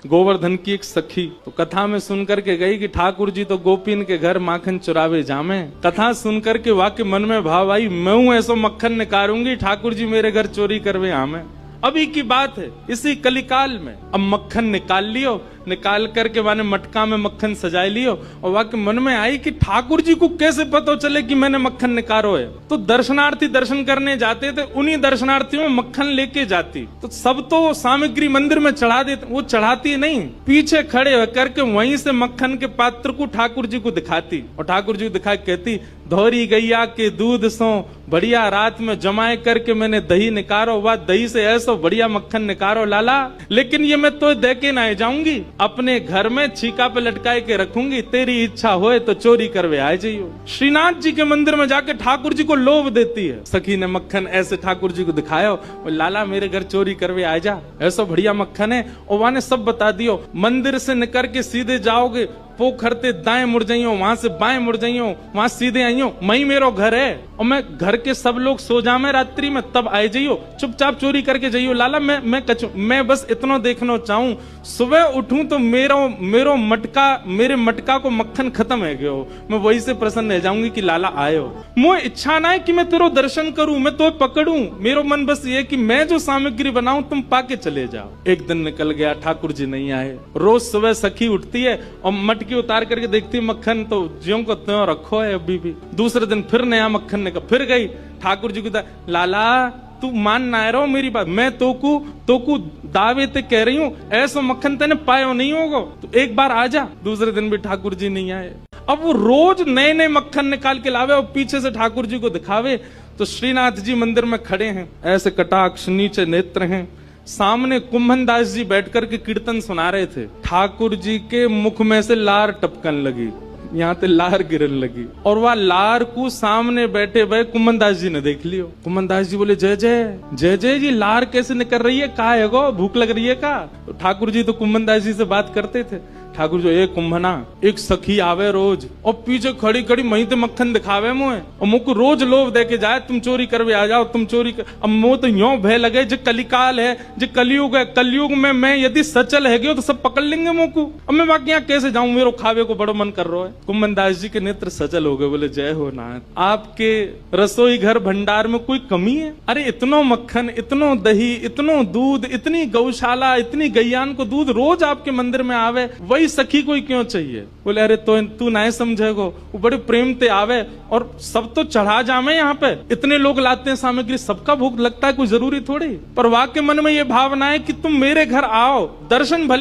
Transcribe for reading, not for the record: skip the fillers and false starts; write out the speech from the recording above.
गोवर्धन की एक सखी तो कथा में सुनकर के गई कि ठाकुर जी तो गोपीन के घर माखन चुरावे जामे। कथा सुनकर के वाक्य मन में भाव आई, मैं हूं ऐसो मक्खन निकारूंगी, ठाकुर जी मेरे घर चोरी करवे आमे। अभी की बात है, इसी कलिकाल में अब मक्खन निकाल लियो, निकाल करके माने मटका में मक्खन सजाए लियो और वाक्य मन में आई कि ठाकुर जी को कैसे पता चले कि मैंने मक्खन निकालो है। तो दर्शनार्थी दर्शन करने जाते थे, उन्हीं दर्शनार्थियों में मक्खन लेके जाती। तो सब तो सामग्री मंदिर में चढ़ा देते, वो चढ़ाती नहीं, पीछे खड़े होकर के वहीं से मक्खन के पात्र को ठाकुर जी को दिखाती और ठाकुर जी को दिखा कहती, धोरी गैया के दूध सो बढ़िया रात में जमाए करके मैंने दही निकारो, वह दही से ऐसा बढ़िया मक्खन निकारो लाला, लेकिन ये मैं तो दे के ना जाऊंगी, अपने घर में छीका पे लटकाए के रखूंगी, तेरी इच्छा होए तो चोरी करवे आ जाइयो। श्रीनाथ जी के मंदिर में जाके ठाकुर जी को लोभ देती है। सखी ने मक्खन ऐसे ठाकुर जी को दिखाया, लाला मेरे घर चोरी करवे आ जा, ऐसा बढ़िया मक्खन है। और वहां ने सब बता दियो, मंदिर से निकल के सीधे जाओगे, पोखरते दाएं मुड़ जाइयो, वहां से बाएं मुड़ जाइयो, वहां सीधे आइयो, मई मेरो घर है और मैं घर के सब लोग सो जामे रात्रि में, तब आए जाइयो, चुपचाप चोरी करके जाइयो। लाला मैं बस इतना देखना चाहूं, सुबह उठूं तो मेरो मटका, मेरे मटका को मक्खन खत्म है गयो, मैं वही से प्रसन्न रह जाऊंगी कि लाला आयो। मुझे इच्छा ना है कि मैं तेरो दर्शन करूं, मैं तो पकड़ूं, मेरो मन बस ये कि मैं जो सामग्री बनाऊं तुम पाके चले जाओ। एक दिन निकल गया, ठाकुर जी नहीं आए। रोज सुबह सखी उठती है और मटकी उतार करके देखती मक्खन तो ज्यों को त्यों रखो है अभी भी। दूसरे दिन फिर नया मक्खन निकल, फिर गई ठाकुर जी को, लाला तू मान ना रहो मेरी बात, मैं तोकू दावे ते कह रही हूँ, ऐसा मक्खन तेने पायो नहीं होगा, तो एक बार आ जा। दूसरे दिन भी ठाकुर जी नहीं आए। अब वो रोज नए नए मक्खन निकाल के लावे और पीछे से ठाकुर जी को दिखावे। तो श्रीनाथ जी मंदिर में खड़े हैं, ऐसे कटाक्ष नीचे नेत्र हैं, सामने कुंभन दास जी बैठकर के कीर्तन सुना रहे थे। ठाकुर जी के मुख में से लार टपकन लगी, यहाँ ते लार गिरन लगी, और वह लार को सामने बैठे हुए कुंभन दास जी ने देख लियो। कुंभन दास जी बोले, जय जय जय जय जी, लार कैसे निकल रही है, का है गो, भूख लग रही है का? तो ठाकुर जी तो कुंभन दास जी से बात करते थे। ठाकुर जो, एक कुंभना, एक सखी आवे रोज और पीछे खड़ी खड़ी मही ते मक्खन दिखावे मुझे और मुझको रोज लोभ दे के जाए, तुम चोरी करवे आ जाओ, तुम चोरी कर। अब मुझे तो यो भय लगे, जो कलिकाल है, जो कलयुग है, कलयुग में मैं यदि सचल है गयो तो सब पकड़ लेंगे मुझको। अब मैं बाकी यहाँ कैसे जाऊं, मेरे खावे को बड़ो मन कर रहा है। कुंभन दास जी के नेत्र सचल हो गए, बोले, जय हो नाथ, आपके रसोई घर भंडार में कोई कमी है? अरे इतनो मक्खन, इतनो दही, इतनो दूध, इतनी गौशाला, इतनी गैयान को दूध रोज आपके मंदिर में आवे, वही सखी कोई क्यों चाहिए? बोले, अरे तो तू ना समझेगो, वो बड़े प्रेम ते आवे और सब तो चढ़ा जामे, यहाँ पे इतने लोग लाते हैं सामग्री, सबका भूख लगता है, कोई जरूरी थोड़ी। पर वाक्य मन में ये भावना है कि तुम मेरे घर आओ, दर्शन भले